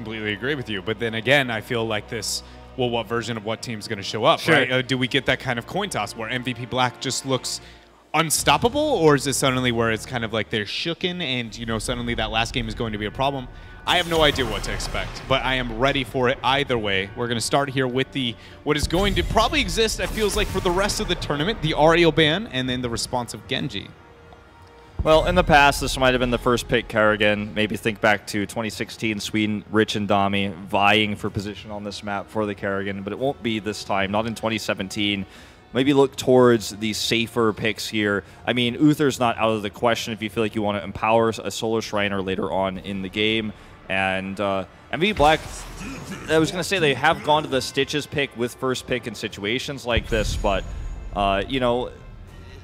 Completely agree with you. But then again, I feel like this, well, what version of what team's going to show up, Sure. right? Do we get that kind of coin toss where MVP Black just looks unstoppable, or is it suddenly where it's kind of like they're shooken and, you know, suddenly that last game is going to be a problem? I have no idea what to expect, but I am ready for it either way. We're going to start here with the what is going to probably exist, it feels like, for the rest of the tournament, the Ariel ban, and then the response of Genji. Well, in the past, this might have been the first pick Kerrigan. Maybe think back to 2016, Sweden, Rich and Dami vying for position on this map for the Kerrigan, but it won't be this time, not in 2017. Maybe look towards the safer picks here. I mean, Uther's not out of the question if you feel like you want to empower a Solar Shriner later on in the game. And MVP Black, I was going to say they have gone to the Stitches pick with first pick in situations like this, but, you know,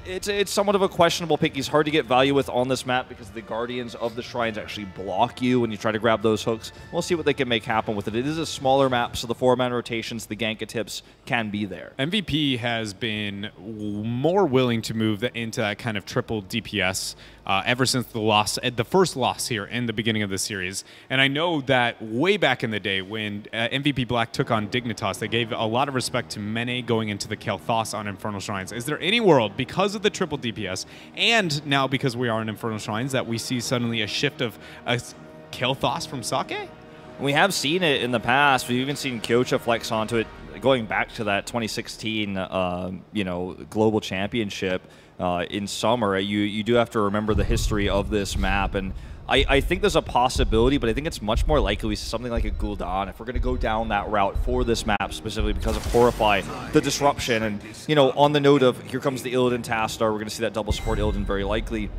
it's somewhat of a questionable pick. He's hard to get value with on this map because the Guardians of the Shrines actually block you when you try to grab those hooks. We'll see what they can make happen with it. It is a smaller map, so the 4-man rotations, the gank tips can be there. MVP has been more willing to move into that kind of triple DPS ever since the first loss here in the beginning of the series. And I know that way back in the day when MVP Black took on Dignitas, they gave a lot of respect to Mene going into the Kel'Thas on Infernal Shrines. Is there any world, because of the triple DPS, and now because we are in Infernal Shrines, that we see suddenly a shift of a Kel'Thas from Sake? We have seen it in the past. We've even seen Kyocha flex onto it going back to that 2016 you know, global championship in summer. You do have to remember the history of this map, and I think there's a possibility, but I think it's much more likely we see something like a Gul'dan if we're going to go down that route for this map, specifically because of Horrify, the disruption. And, you know, on the note of here comes the Illidan Tastar, we're going to see that double support Illidan very likely.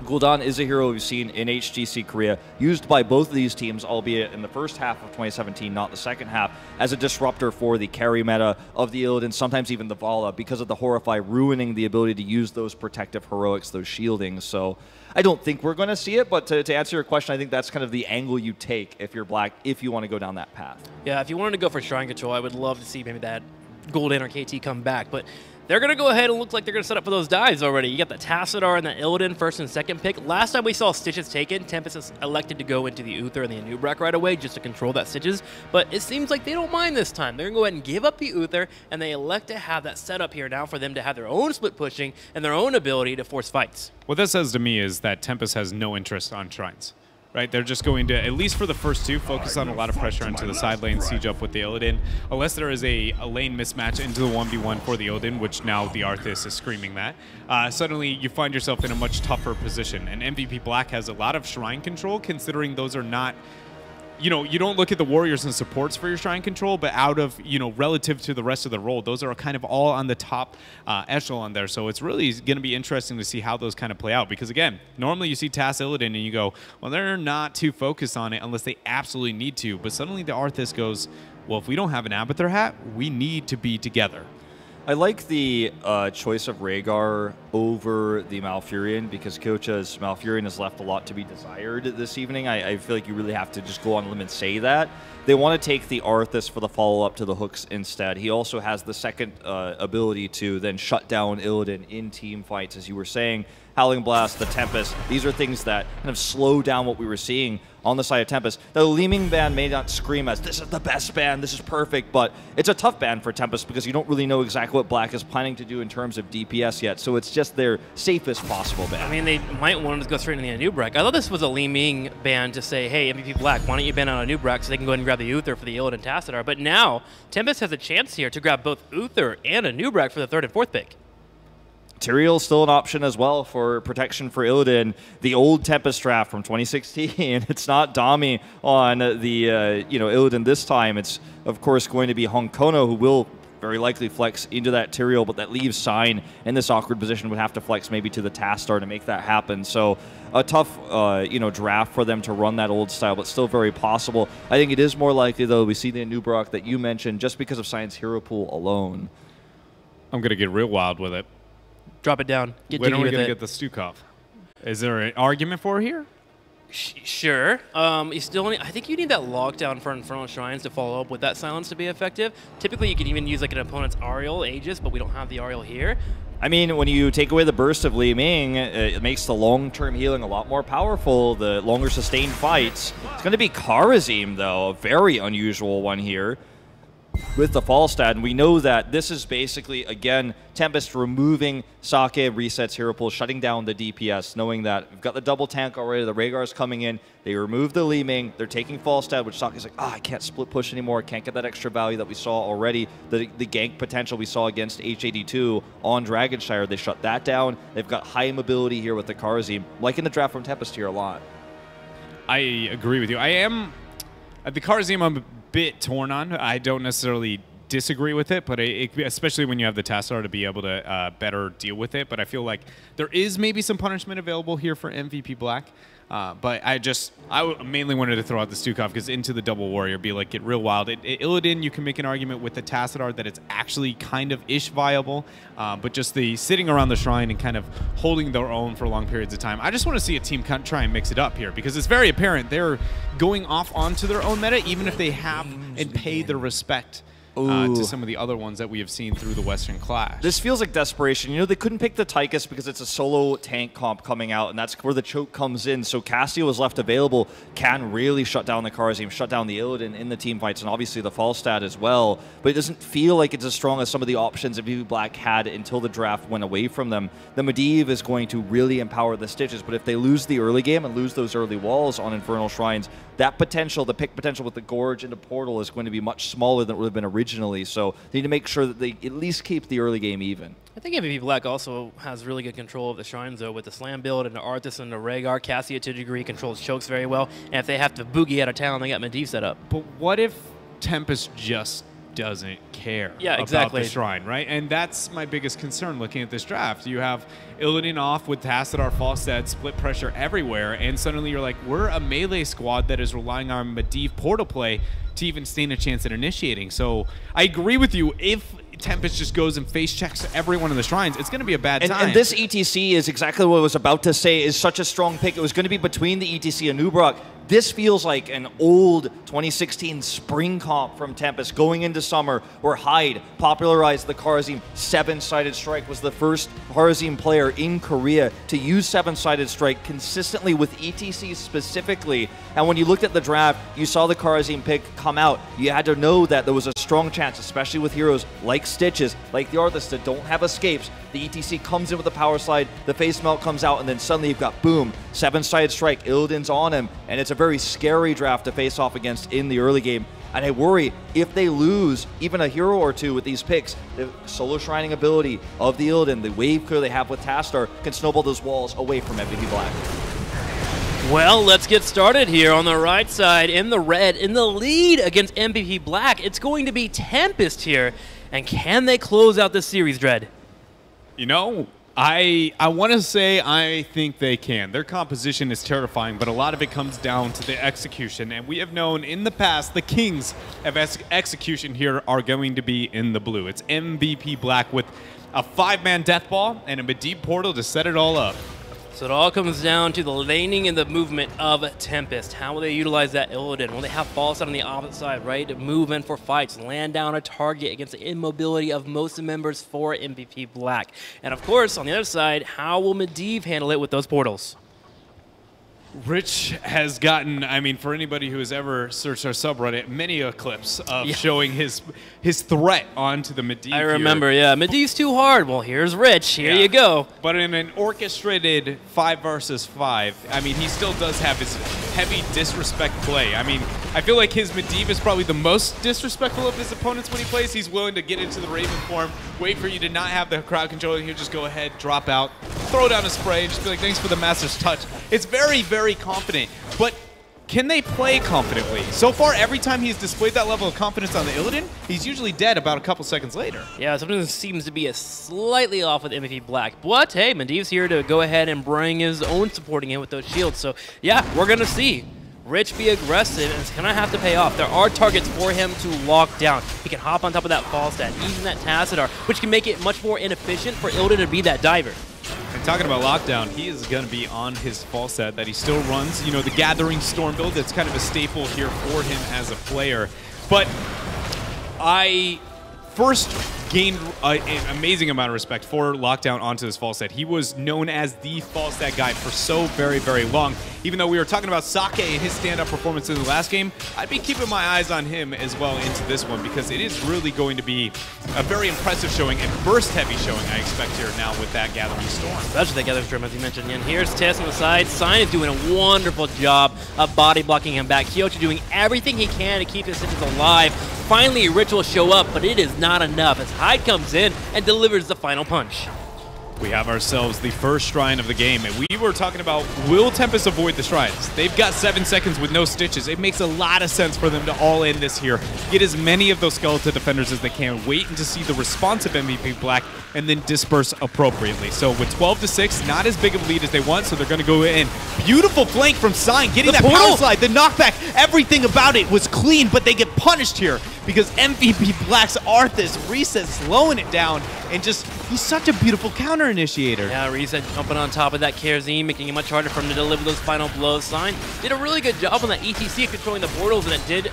Gul'dan is a hero we've seen in HGC Korea, used by both of these teams, albeit in the first half of 2017, not the second half, as a disruptor for the carry meta of the Illidan, sometimes even the Vala, because of the Horrify ruining the ability to use those protective heroics, those shieldings. So I don't think we're going to see it, but to answer your question, I think that's kind of the angle you take if you're Black, if you want to go down that path. Yeah, if you wanted to go for Shrine Control, I would love to see maybe that Gul'dan or KT come back, but they're going to go ahead and look like they're going to set up for those dives already. You got the Tassadar and the Illidan first and second pick. Last time we saw Stitches taken, Tempest has elected to go into the Uther and the Anubrak right away just to control that Stitches. But it seems like they don't mind this time. They're going to go ahead and give up the Uther, and they elect to have that set up here now for them to have their own split pushing and their own ability to force fights. What that says to me is that Tempest has no interest on Shrines. Right, they're just going to, at least for the first two, focus on a lot of pressure into the side lane, siege up with the Illidan, unless there is a lane mismatch into the 1v1 for the Illidan, which now the Arthas is screaming that. Suddenly, you find yourself in a much tougher position, and MVP Black has a lot of Shrine control, considering those are not, you know, you don't look at the warriors and supports for your Shrine control, but out of, you know, relative to the rest of the role, those are kind of all on the top echelon there. So it's really going to be interesting to see how those kind of play out. Because again, normally you see TAS Illidan and you go, well, they're not too focused on it unless they absolutely need to. But suddenly the Arthas goes, well, if we don't have an Abathur hat, we need to be together. I like the choice of Rhaegar over the Malfurion because Kyocha's Malfurion has left a lot to be desired this evening. I feel like you really have to just go on a limb and say that. They want to take the Arthas for the follow-up to the hooks instead. He also has the second ability to then shut down Illidan in team fights, as you were saying. Howling Blast, the Tempest, these are things that kind of slow down what we were seeing on the side of Tempest. The Leeming ban may not scream as, this is the best ban, this is perfect, but it's a tough ban for Tempest because you don't really know exactly what Black is planning to do in terms of DPS yet, so it's just their safest possible ban. I mean, they might want to go straight into the Anubrak. I thought this was a Leeming ban to say, hey, MVP Black, why don't you ban on Anubrak so they can go ahead and grab the Uther for the Illidan and Tassadar, but now Tempest has a chance here to grab both Uther and Anubrak for the third and fourth pick. Tyrael's still an option as well for protection for Illidan. The old Tempest draft from 2016. It's not Dami on the you know, Illidan this time. It's of course going to be Honkono, who will very likely flex into that Tyrael, but that leaves Sign in this awkward position, would have to flex maybe to the Tastar to make that happen. So a tough you know, draft for them to run that old style, but still very possible. I think it is more likely though we see the Anubrak that you mentioned just because of Sign's hero pool alone. I'm gonna get real wild with it. Drop it down. When are we going to get the Stukov? Is there an argument for it here? Sure. You still need, I think you need that lockdown for Infernal Shrines to follow up with that silence to be effective. Typically, you can even use like an opponent's Ariel Aegis, but we don't have the Ariel here. I mean, when you take away the burst of Li Ming, it makes the long-term healing a lot more powerful, the longer sustained fights. It's going to be Kharazim, though, a very unusual one here with the fall stat. And we know that this is basically, again, Tempest removing Sake, resets hero pool, shutting down the DPS, knowing that we've got the double tank already, the Rhaegar's coming in, they remove the Li Ming, they're taking fall stat, which Sake's like, I can't split push anymore, I can't get that extra value that we saw already, the gank potential we saw against H82 on Dragonshire, they shut that down. They've got high mobility here with the Kharazim, liking the draft from Tempest here a lot. I agree with you. I am, the Kharazim I'm a bit torn on. I don't necessarily disagree with it, but especially when you have the Tassadar to be able to better deal with it. But I feel like there is maybe some punishment available here for MVP Black. But I mainly wanted to throw out the Stukov because into the double warrior, be like, get real wild. Illidan, you can make an argument with the Tassadar that it's actually kind of ish viable, but just the sitting around the shrine and kind of holding their own for long periods of time. I just want to see a team try and mix it up here because it's very apparent they're going off onto their own meta, even if they have and pay the respect to some of the other ones that we have seen through the Western Clash. This feels like desperation. You know, they couldn't pick the Tychus because it's a solo tank comp coming out, and that's where the choke comes in. So Cassio is left available, can really shut down the Kharazim, shut down the Illidan in the team fights, and obviously the fall stat as well. But it doesn't feel like it's as strong as some of the options that MVP Black had until the draft went away from them. The Medivh is going to really empower the Stitches, but if they lose the early game and lose those early walls on Infernal Shrines, that potential, the pick potential with the Gorge into Portal is going to be much smaller than it would have been originally. So they need to make sure that they at least keep the early game even. I think MVP Black also has really good control of the shrines, though, with the Slam build and the Arthas and the Rhaegar. Cassia, to a degree, controls chokes very well. And if they have to boogie out of town, they got Medivh set up. But what if Tempest just doesn't care about the shrine, right? And that's my biggest concern looking at this draft. You have Illidan off with Tassadar, Falstad, split pressure everywhere, and suddenly you're like, we're a melee squad that is relying on Medivh portal play to even stand a chance at initiating. So I agree with you. If Tempest just goes and face checks every one of the shrines, it's going to be a bad time. And this ETC is exactly what I was about to say, is such a strong pick. It was going to be between the ETC and Nubrak. This feels like an old 2016 spring comp from Tempest going into summer where Hyde popularized the Kharazim 7-sided strike, was the first Kharazim player in Korea to use 7-sided strike consistently with ETC specifically. And when you looked at the draft, you saw the Kharazim pick come out. You had to know that there was a strong chance, especially with heroes like Stitches, like the Arthas that don't have escapes. The ETC comes in with the power slide, the face melt comes out, and then suddenly you've got, boom, 7-sided strike, Illidan's on him, and it's a very scary draft to face off against in the early game. And I worry if they lose even a hero or two with these picks, the solo shrining ability of the Illidan, the wave clear they have with Tassadar, can snowball those walls away from MVP Black. Well, let's get started here on the right side in the red, in the lead against MVP Black. It's going to be Tempest here. And can they close out this series, Dread? You know, I want to say I think they can. Their composition is terrifying, but a lot of it comes down to the execution. And we have known in the past the kings of execution here are going to be in the blue. It's MVP Black with a 5-man death ball and a Medivh portal to set it all up. So it all comes down to the laning and the movement of Tempest. How will they utilize that Illidan? Will they have Falstad on the opposite side, right? To move in for fights, land down a target against the immobility of most members for MVP Black. And of course, on the other side, how will Medivh handle it with those portals? Rich has gotten, I mean, for anybody who has ever searched our subreddit, many clips of showing his threat onto the Medivh. I remember, yeah. Medivh's too hard. Well, here's Rich. Here you go. But in an orchestrated 5 versus 5, I mean, he still does have his heavy disrespect play. I mean, I feel like his Medivh is probably the most disrespectful of his opponents when he plays. He's willing to get into the Raven form, wait for you to not have the crowd control, and he'll just go ahead, drop out, throw down a spray, and just be like, thanks for the Master's Touch. It's very, very confident, but can they play confidently? So far, every time he's displayed that level of confidence on the Illidan, he's usually dead about a couple seconds later. Yeah, something seems to be slightly off with MVP Black. But hey, Medivh's here to go ahead and bring his own supporting in with those shields. So yeah, we're going to see Rich be aggressive, and it's going to have to pay off. There are targets for him to lock down. He can hop on top of that Falstad, even that Tassadar, which can make it much more inefficient for Illidan to be that diver. And talking about lockdown, he is going to be on his Falstad that he still runs. You know, the Gathering Storm build, that's kind of a staple here for him as a player. But I first gained an amazing amount of respect for Lockdown onto this Falstad. He was known as the Falstad guy for so very, very long. Even though we were talking about Sake and his stand-up performance in the last game, I'd be keeping my eyes on him as well into this one because it is really going to be a very impressive showing and burst-heavy showing I expect here now with that Gathering Storm. Especially the Gathering Storm, as you mentioned. And here's Tess on the side. Sign is doing a wonderful job of body blocking him back. Kyoto doing everything he can to keep his Stitches alive. Finally, Ritual show up, but it is not enough as Hyde comes in and delivers the final punch. We have ourselves the first shrine of the game, and we were talking about, will Tempest avoid the shrines? They've got 7 seconds with no Stitches. It makes a lot of sense for them to all in this here. Get as many of those skeleton defenders as they can, wait to see the response of MVP Black, and then disperse appropriately. So with 12-6, not as big of a lead as they want, so they're going to go in. Beautiful flank from Sign, getting that power slide, the knockback, everything about it was clean, but they get punished here because MVP Black's Arthas reset slowing it down, and just, he's such a beautiful counter initiator. Yeah, Reset jumping on top of that Kerzine, making it much harder for him to deliver those final blows. Sign did a really good job on that ETC controlling the portals, and it did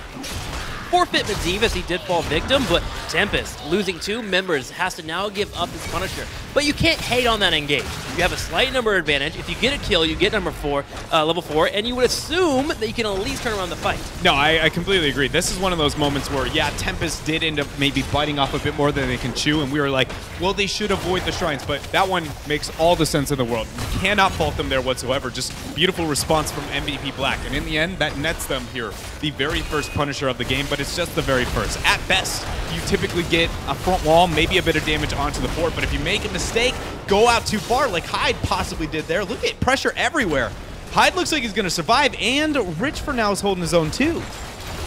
forfeit Medivh as he did fall victim, but Tempest, losing 2 members, has to now give up his Punisher. But you can't hate on that engage. You have a slight number advantage. If you get a kill, you get level 4, and you would assume that you can at least turn around the fight. No, I completely agree. This is one of those moments where, yeah, Tempest did end up maybe biting off a bit more than they can chew, and we were like, well, they should avoid the shrines, but that one makes all the sense in the world. You cannot fault them there whatsoever. Just beautiful response from MVP Black, and in the end, that nets them here. The very first Punisher of the game, but it's just the very first. At best, you typically get a front wall, maybe a bit of damage onto the fort, but if you make a mistake, go out too far like Hyde possibly did there. Look at pressure everywhere. Hyde looks like he's going to survive, and Rich for now is holding his own too.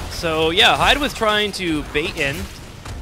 So yeah, Hyde was trying to bait in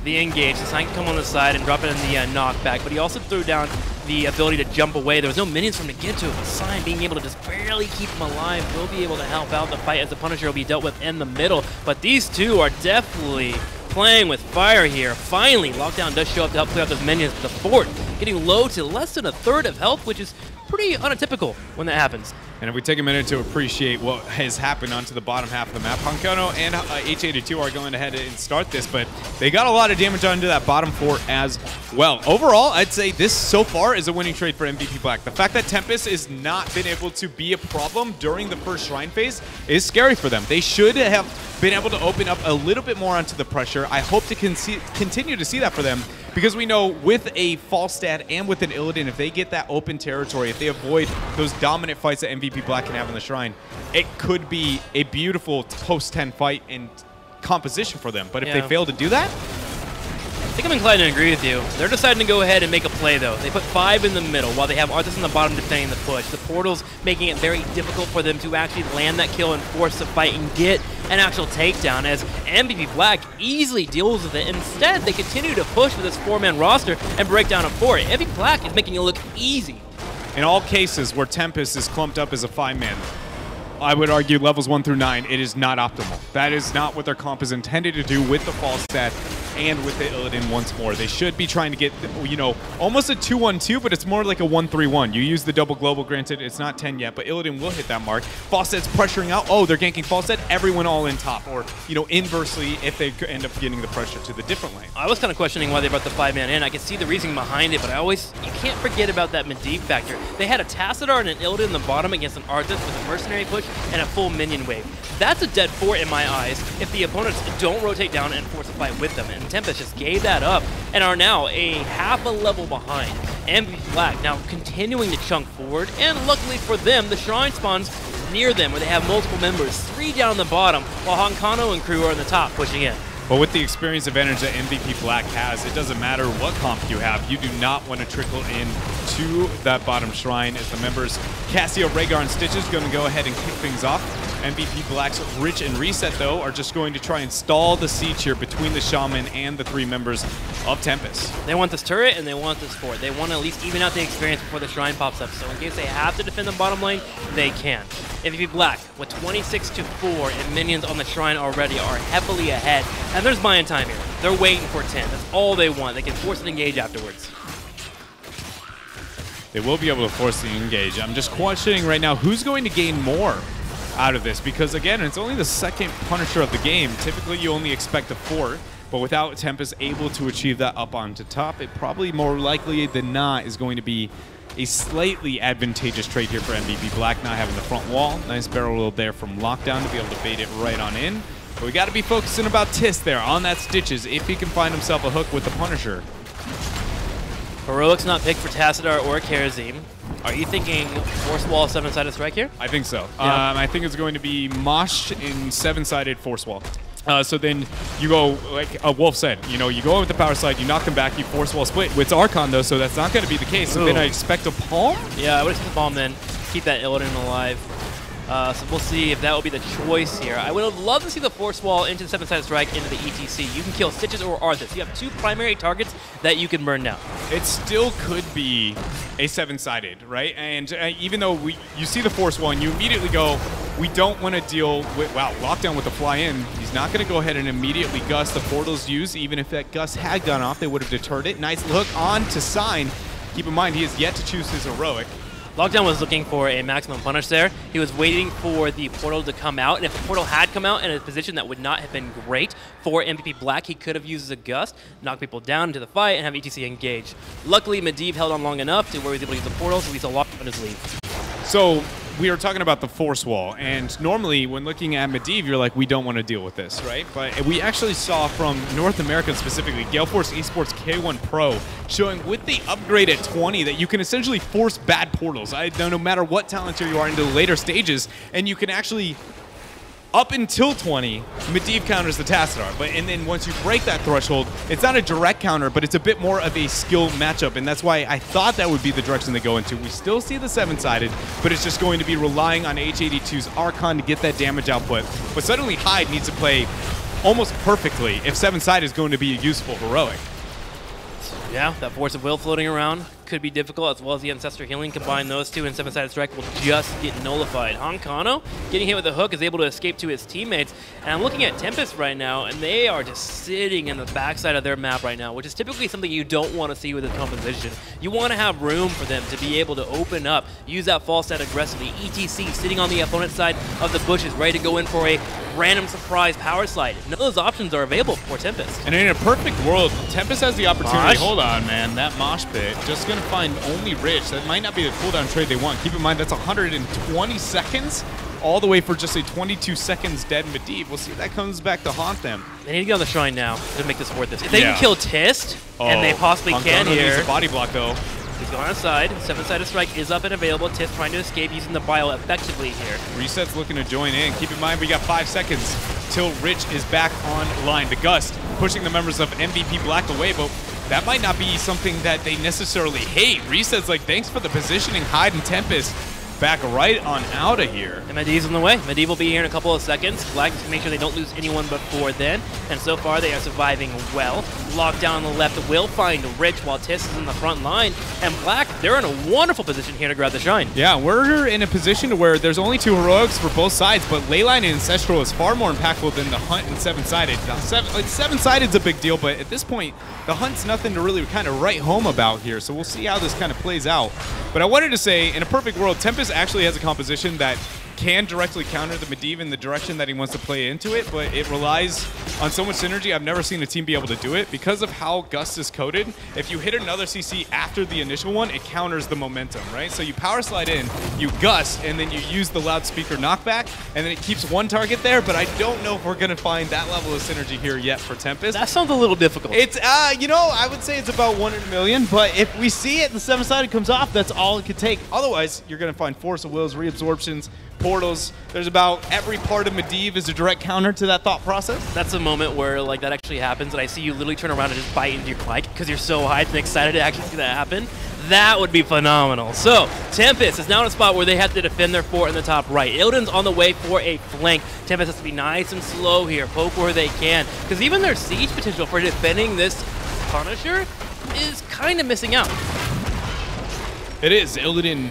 the engage, so Sign can come on the side and drop it in the knockback, but he also threw down the ability to jump away. There was no minions for him to get to, but Sign being able to just barely keep him alive will be able to help out the fight as the Punisher will be dealt with in the middle. But these two are definitely playing with fire here. Finally, Lockdown does show up to help clear out those minions, but the fort getting low to less than a third of health, which is pretty untypical when that happens. And if we take a minute to appreciate what has happened onto the bottom half of the map, Honkono and H82 are going ahead and start this, but they got a lot of damage onto that bottom fort as well. Overall, I'd say this so far is a winning trade for MVP Black. The fact that Tempest has not been able to be a problem during the first Shrine phase is scary for them. They should have been able to open up a little bit more onto the pressure. I hope to continue to see that for them, because we know with a Falstad and with an Illidan, if they get that open territory, if they avoid those dominant fights that MVP Black can have in the Shrine, it could be a beautiful post-10 fight and composition for them. But if they fail to do that, I think I'm inclined to agree with you. They're deciding to go ahead and make a play, though. They put 5 in the middle while they have Arthas on the bottom defending the push. The portal's making it very difficult for them to actually land that kill and force the fight and get an actual takedown, as MVP Black easily deals with it. Instead, they continue to push with this 4-man roster and break down a fort. MVP Black is making it look easy. In all cases where Tempest is clumped up as a 5-man, I would argue levels 1 through 9, it is not optimal. That is not what their comp is intended to do with the Falstad and with the Illidan once more. They should be trying to get, you know, almost a 2-1-2, but it's more like a 1-3-1. You use the double global, granted it's not 10 yet, but Illidan will hit that mark. Falstad's pressuring out. Oh, they're ganking Falstad. Everyone all in top, or, you know, inversely if they end up getting the pressure to the different lane. I was kind of questioning why they brought the 5-man in. I can see the reasoning behind it, but you can't forget about that Medivh factor. They had a Tassadar and an Illidan in the bottom against an Arthas with a mercenary push and a full minion wave. That's a dead fort in my eyes if the opponents don't rotate down and force a fight with them. And Tempest just gave that up and are now a half a level behind. MVP Black now continuing to chunk forward, and luckily for them, the Shrine spawns near them where they have multiple members, 3 down the bottom, while Honkano and crew are on the top pushing in. But with the experience advantage that MVP Black has, it doesn't matter what comp you have. You do not want to trickle in to that bottom shrine, as the members Cassio, Rhaegar, and Stitches going to go ahead and kick things off. MVP Black's Rich and Reset, though, are just going to try and stall the siege here between the Shaman and the 3 members of Tempest. They want this turret and they want this fort. They want to at least even out the experience before the shrine pops up. So in case they have to defend the bottom lane, they can. MVP Black, with 26-4 and minions on the shrine already, are heavily ahead. And there's buying time here. They're waiting for 10. That's all they want. They can force an engage afterwards. They will be able to force the engage. I'm just questioning right now who's going to gain more out of this, because again, it's only the second Punisher of the game. Typically you only expect a 4. But without Tempest able to achieve that up onto top, it probably more likely than not is going to be a slightly advantageous trade here for MVP Black, not having the front wall. Nice barrel roll there from Lockdown to be able to bait it right on in. But we got to be focusing about Tis there on that Stitches if he can find himself a hook with the Punisher. Heroic's not picked for Tassadar or Karazim. Are you thinking Force Wall 7-sided strike here? I think so. Yeah. I think it's going to be Mosh in 7-sided Force Wall. So then you go, like Wolf said, you know, you go with the power slide, you knock them back, you Force Wall split. It's Archon, though, so that's not going to be the case. So then I expect a Palm? Yeah, I would expect a Palm then. Keep that Illidan alive. So we'll see if that will be the choice here. I would have loved to see the Force Wall into the 7-sided strike into the ETC. You can kill Stitches or Arthas. You have 2 primary targets that you can burn down. It still could be a 7-sided, right? And even though you see the Force Wall and you immediately go, we don't want to deal with, wow, Lockdown with the fly in. He's not going to go ahead and immediately gust. The portal's used. Even if that gust had gone off, they would have deterred it. Nice hook on to Sign. Keep in mind, he has yet to choose his heroic. Lockdown was looking for a maximum punish there. He was waiting for the portal to come out, and if the portal had come out in a position that would not have been great for MVP Black, he could have used a gust, knock people down into the fight, and have ETC engage. Luckily, Medivh held on long enough to where he was able to use the portal, so he saw Lockdown his lead. So we were talking about the Force Wall, and normally when looking at Medivh, you're like, we don't want to deal with this, right? But we actually saw from North America specifically, Gale Force Esports K1 Pro showing with the upgrade at 20 that you can essentially force bad portals. No matter what talent tier you are into the later stages, and you can actually, up until 20, Medivh counters the Tassadar. And then once you break that threshold, it's not a direct counter, but it's a bit more of a skill matchup. And that's why I thought that would be the direction they go into. We still see the 7-sided, but it's just going to be relying on H82's Archon to get that damage output. But suddenly Hyde needs to play almost perfectly if 7-sided is going to be a useful heroic. Yeah, that Force of Will floating around could be difficult, as well as the Ancestor Healing. Combine those two, and 7-sided strike will just get nullified. Hankano, getting hit with the hook, is able to escape to his teammates. And I'm looking at Tempest right now, and they are just sitting in the backside of their map right now, which is typically something you don't want to see with a composition. You want to have room for them to be able to open up, use that false set aggressively. ETC sitting on the opponent's side of the bushes, ready to go in for a random surprise power slide. None of those options are available for Tempest. And in a perfect world, Tempest has the opportunity. Hold on, man. That mosh pit, just going to find only Rich. That might not be the cooldown trade they want. Keep in mind, that's 120 seconds, all the way for just a 22 seconds dead Medivh. We'll see if that comes back to haunt them. They need to get on the shrine now to make this worth it. If they can kill Tist, and they possibly can here. Needs a body block, though. He's going outside. 7-sided strike is up and available. Tist trying to escape using the bio effectively here. Reset's looking to join in. Keep in mind, we got 5 seconds till Rich is back online. The Gust pushing the members of MVP Black away, but that might not be something that they necessarily hate. Reset's like, thanks for the positioning, Hyde and Tempest. Back right on out of here. And Medivh's on the way. Medivh will be here in a couple of seconds. Black to make sure they don't lose anyone before then. And so far, they are surviving well. Lockdown on the left will find Rich while Tis is in the front line. And Black, they're in a wonderful position here to grab the shine. Yeah, we're in a position to where there's only 2 heroics for both sides, but Leyline and Ancestral is far more impactful than the Hunt and 7-sided. Now, 7-sided's a big deal, but at this point, the Hunt's nothing to really kind of write home about here. So we'll see how this kind of plays out. But I wanted to say, in a perfect world, Tempest actually has a composition that can directly counter the Medivh in the direction that he wants to play into it, but it relies on so much synergy. I've never seen a team be able to do it because of how Gust is coded. If you hit another CC after the initial one, it counters the momentum, right? So you power slide in, you Gust, and then you use the loudspeaker knockback, and then it keeps one target there, but I don't know if we're going to find that level of synergy here yet for Tempest. That sounds a little difficult. It's, you know, I would say it's about 1 in a million, but if we see it and the 7-sided comes off, that's all it could take. Otherwise, you're going to find Force of Wills, reabsorptions, portals. There's about every part of Medivh is a direct counter to that thought process. That's a moment where like that actually happens, and I see you literally turn around and just bite into your mic because you're so hyped and excited to actually see that happen. That would be phenomenal. So, Tempest is now in a spot where they have to defend their fort in the top right. Illidan's on the way for a flank. Tempest has to be nice and slow here, poke where they can, because even their siege potential for defending this Punisher is kind of missing out. It is. Illidan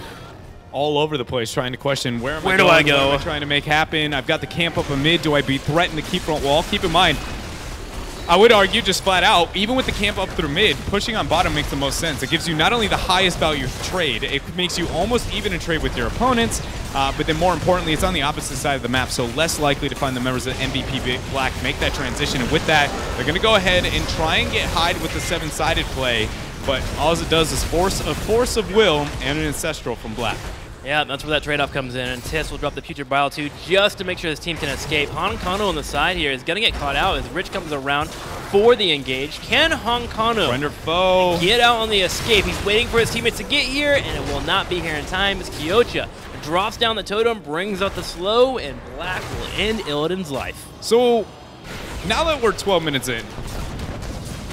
all over the place trying to question where do I go? What am I trying to make happen? I've got the camp up a mid. Do I be threatened to keep front wall? Keep in mind, I would argue just flat out, even with the camp up through mid, pushing on bottom makes the most sense. It gives you not only the highest value trade, it makes you almost even in trade with your opponents, but then more importantly, it's on the opposite side of the map, so less likely to find the members of MVP Black make that transition. And with that, they're going to go ahead and try and get Hyde with the 7-sided play, but all it does is force of will and an Ancestral from Black. Yeah, that's where that trade-off comes in, and Tiss will drop the Putrid Bile 2 just to make sure his team can escape. Hankano on the side here is going to get caught out as Rich comes around for the engage. Can Hankano Friend or foe get out on the escape? He's waiting for his teammates to get here, and it will not be here in time as Kyocha drops down the totem, brings out the slow, and Black will end Illidan's life. So, now that we're 12 minutes in,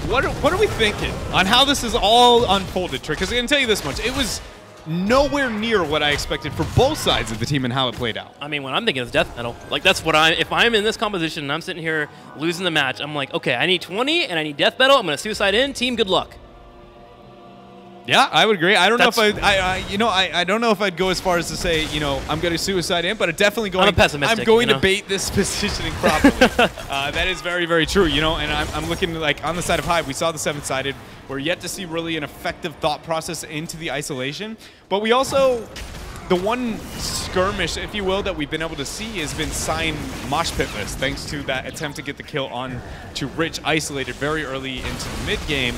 what are we thinking on how this is all unfolded, Trick? Because I can tell you this much, it was nowhere near what I expected for both sides of the team and how it played out. I mean, what I'm thinking is death metal. Like, that's what if I'm in this composition and I'm sitting here losing the match, I'm like, okay, I need 20 and I need death metal. I'm going to suicide in. Team, good luck. Yeah, I would agree. I don't know if I don't know if I'd go as far as to say, I'm going to suicide in, but I'm definitely going. I'm pessimistic. I'm going to bait this positioning properly. That is very, very true. And I'm looking like on the side of Hyde. We saw the 7-sided. We're yet to see really an effective thought process into the isolation, but we also. The one skirmish, if you will, that we've been able to see has been Sign mosh pitless, thanks to that attempt to get the kill on to Rich isolated very early into the mid game.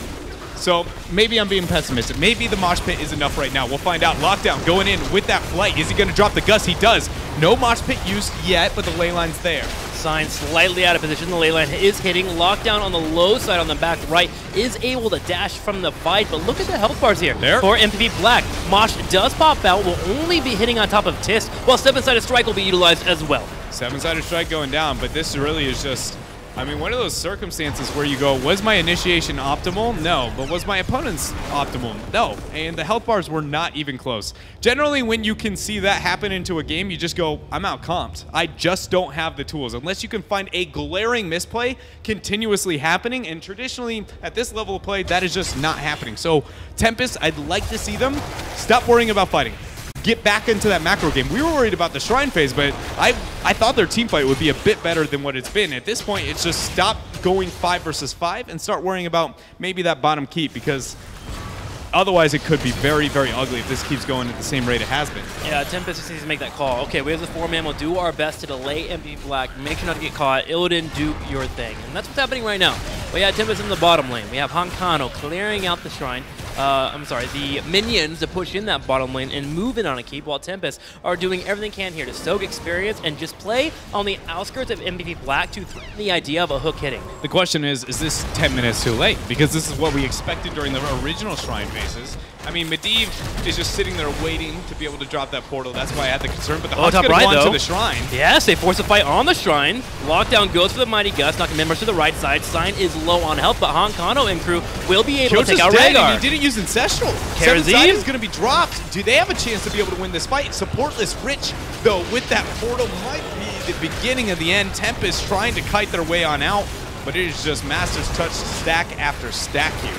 So maybe I'm being pessimistic. Maybe the mosh pit is enough right now. We'll find out. Lockdown going in with that flight. Is he going to drop the Gus? He does. No mosh pit used yet, but the ley line's there. Sign slightly out of position. The ley line is hitting. Lockdown on the low side on the back right is able to dash from the fight, but look at the health bars here for MVP Black. Mosh does pop out, will only be hitting on top of Tiss, while 7-sided strike will be utilized as well. 7-sided strike going down, but this really is just, one of those circumstances where you go, was my initiation optimal? No. But was my opponent's optimal? No. And the health bars were not even close. Generally, when you can see that happen into a game, you just go, I'm out-comped. I just don't have the tools. Unless you can find a glaring misplay continuously happening, and traditionally, at this level of play, that is just not happening. So, Tempest, I'd like to see them stop worrying about fighting. Get back into that macro game. We were worried about the Shrine phase, but I thought their team fight would be a bit better than what it's been. At this point, it's just stop going 5 versus 5 and start worrying about maybe that bottom keep, because otherwise it could be very, very ugly if this keeps going at the same rate it has been. Yeah, Tempest just needs to make that call. Okay, we have the 4-man. We'll do our best to delay MVP Black. Make sure not to get caught. Illidan, do your thing. And that's what's happening right now. We have Tempest in the bottom lane. We have Hankano clearing out the Shrine. The minions to push in that bottom lane and move in on a keep, while Tempest are doing everything they can here to soak experience and just play on the outskirts of MVP Black to threaten the idea of a hook hitting. The question is this 10 minutes too late? Because this is what we expected during the original Shrine phases. Medivh is just sitting there waiting to be able to drop that portal. That's why I had the concern. But the Hunt's going to go on to the Shrine. Yes, they force a fight on the Shrine. Lockdown goes for the Mighty Gus, knocking members to the right side. Sign is low on health, but Hankano and crew will be able to take out Rhaegar. He didn't use Ancestral. 7-sided is going to be dropped. Do they have a chance to be able to win this fight? Supportless Rich, though, with that portal might be the beginning of the end. Tempest trying to kite their way on out, but it is just Master's Touch stack after stack here.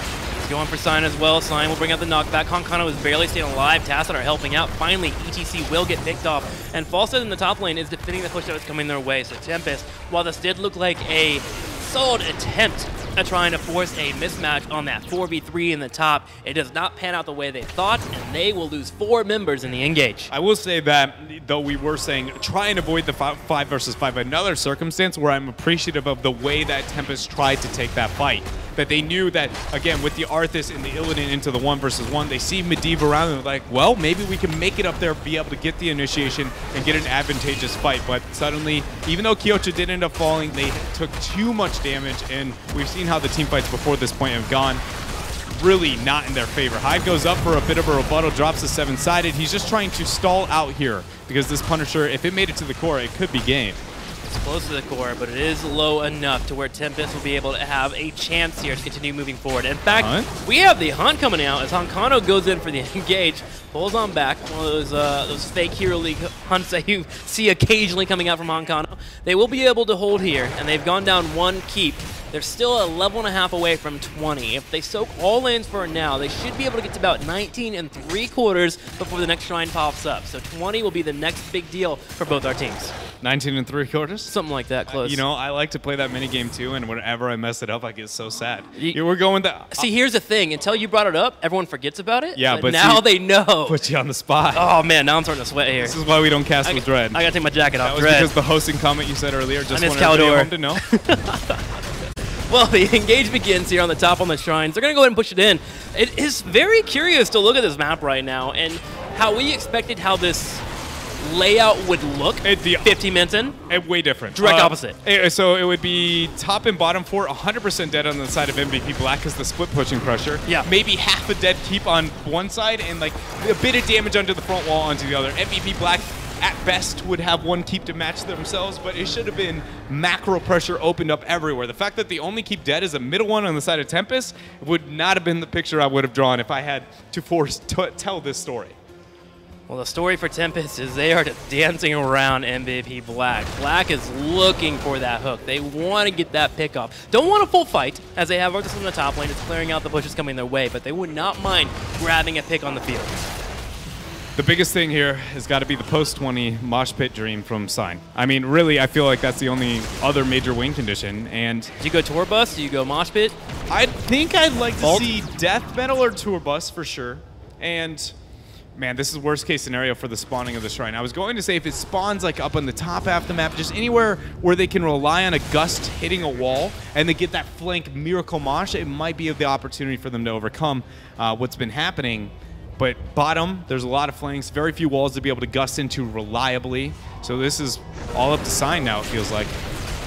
Going for Sign as well. Sign will bring out the knockback. Hankano is barely staying alive. Tacit are helping out. Finally, ETC will get picked off. And Falstad in the top lane is defending the push that was coming their way. So Tempest, while this did look like a solid attempt at trying to force a mismatch on that 4v3 in the top, it does not pan out the way they thought, and they will lose 4 members in the engage. I will say that, though we were saying try and avoid the 5 versus 5, another circumstance where I'm appreciative of the way that Tempest tried to take that fight. That they knew that, again, with the Arthas and the Illidan into the 1 versus 1, they see Medivh around and they're like, well, maybe we can make it up there, be able to get the initiation and get an advantageous fight. But suddenly, even though Kyocha did end up falling, they took too much damage, and we've seen how the team fights before this point have gone really not in their favor. Hyde goes up for a bit of a rebuttal, drops the 7-sided. He's just trying to stall out here because this Punisher, if it made it to the core, it could be game. It's close to the core, but it is low enough to where Tempest will be able to have a chance here to continue moving forward. In fact, we have the Hunt coming out as Hankano goes in for the engage, pulls on back, one of those fake Hero League hunts that you see occasionally coming out from Hankano. They will be able to hold here, and they've gone down 1 keep. They're still a level and a half away from 20. If they soak all lanes for now, they should be able to get to about 19 3/4 before the next Shrine pops up. So 20 will be the next big deal for both our teams. 19 and 3/4. Something like that, close. You know, I like to play that mini game too, and whenever I mess it up, I get so sad. We're going that. See, here's the thing. Until you brought it up, everyone forgets about it. Yeah, but now see, they know. Put you on the spot. Oh man, now I'm starting to sweat here. This is why we don't cast with Dread. I gotta take my jacket off. That was Dread. because the hosting comment you said earlier. Just miss wanted everybody Caldor. at home to know. Well, the engage begins here on the top on the shrines. They're going to go ahead and push it in. It is very curious to look at this map right now and how we expected how this layout would look 15 minutes in. Way different. Direct opposite. So it would be top and bottom 4, 100% dead on the side of MVP Black because the split pushing pressure. Yeah. Maybe half a dead keep on one side and like a bit of damage under the front wall onto the other. MVP Black at best would have one keep to match themselves, but it should have been macro pressure opened up everywhere. The fact that the only keep dead is a middle one on the side of Tempest would not have been the picture I would have drawn if I had to tell this story. Well, the story for Tempest is they are just dancing around MVP Black. Black is looking for that hook. They want to get that pick off. Don't want a full fight, as they have Arctis in the top lane. It's clearing out the bushes coming their way, but they would not mind grabbing a pick on the field. The biggest thing here has got to be the post-20 mosh pit dream from Sign. I mean, really, I feel like that's the only other major win condition. And do you go tour bus? Do you go mosh pit? I think I'd like to see death metal or tour bus for sure. And man, this is worst case scenario for the spawning of the shrine. I was going to say if it spawns like up on the top half of the map, just anywhere where they can rely on a gust hitting a wall and they get that flank miracle mosh, it might be the opportunity for them to overcome what's been happening. But bottom, there's a lot of flanks, very few walls to be able to gust into reliably. So this is all up to Sign now, it feels like.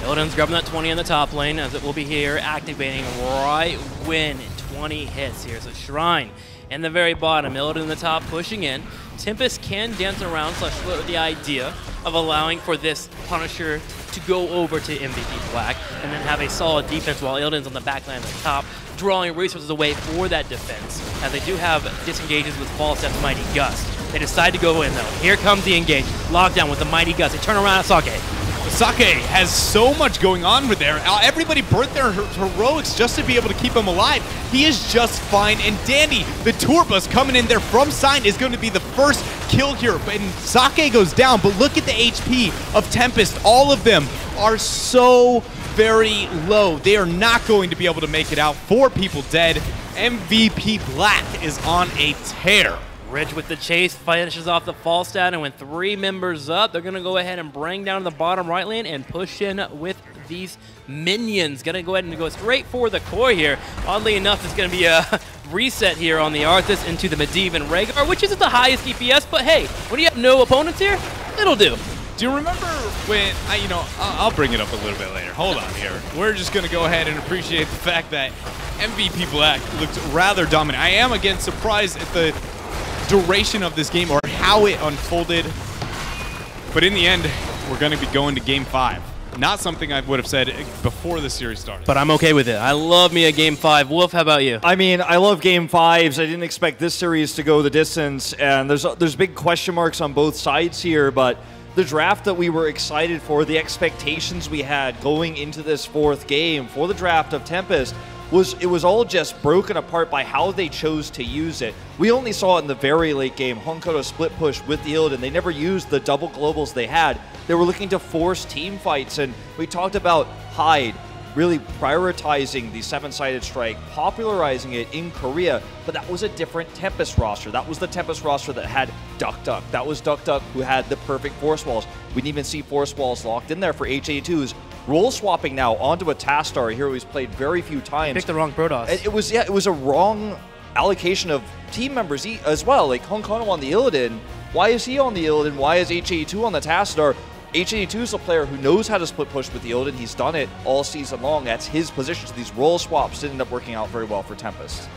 Illidan's grabbing that 20 in the top lane, as it will be here, activating right when 20 hits here. So Shrine in the very bottom, Illidan in the top, pushing in. Tempest can dance around, / float with the idea of allowing for this Punisher to go over to MVP Black and then have a solid defense while Illidan's on the backline at the top, drawing resources away for that defense, as they do have disengages with Falset's Mighty Gust. They decide to go in, though. Here comes the engage. Lockdown with the Mighty Gust. They turn around at Sake. Sake has so much going on with there. Everybody burnt their heroics just to be able to keep him alive. He is just fine. And Dandy, the tour bus coming in there from Sign, is going to be the first kill here. And Sake goes down, but look at the HP of Tempest. All of them are so very low. They are not going to be able to make it out. 4 people dead. MVP Black is on a tear. Ridge with the chase finishes off the fall stat, and with 3 members up, they're going to go ahead and bring down the bottom right lane and push in with these minions. Going to go ahead and go straight for the core here. Oddly enough, it's going to be a reset here on the Arthas into the Medivh and Rhaegar, which isn't the highest DPS, but hey, when you have no opponents here, it'll do. Do you remember when, I'll bring it up a little bit later. Hold on here. We're just going to go ahead and appreciate the fact that MVP Black looked rather dominant. I am, again, surprised at the duration of this game or how it unfolded. But in the end, we're going to be going to Game 5. Not something I would have said before the series started. But I'm okay with it. I love me a Game 5. Wolf, how about you? I mean, I love Game 5s. I didn't expect this series to go the distance, and there's big question marks on both sides here, but the draft that we were excited for, the expectations we had going into this 4th game for the draft of Tempest, it was all just broken apart by how they chose to use it. We only saw it in the very late game. Honkoto split push with the Illidan. They never used the double globals they had. They were looking to force team fights, and we talked about Hyde really prioritizing the 7-sided strike, popularizing it in Korea, but that was a different Tempest roster. That was the Tempest roster that had Duck Duck. That was Duck Duck who had the perfect force walls. We didn't even see force walls locked in there for HA2's. Role swapping now onto a Tastar, a hero he's played very few times. Picked the wrong Protoss. It was a wrong allocation of team members as well. Like Honkono on the Illidan, why is he on the Illidan? Why is HA2 on the Tastar? HA2 is a player who knows how to split push with the Illidan. He's done it all season long. That's his position. So these role swaps didn't end up working out very well for Tempest.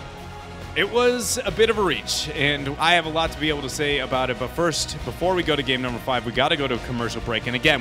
It was a bit of a reach, and I have a lot to be able to say about it. But first, before we go to game number 5, we got to go to a commercial break. And again,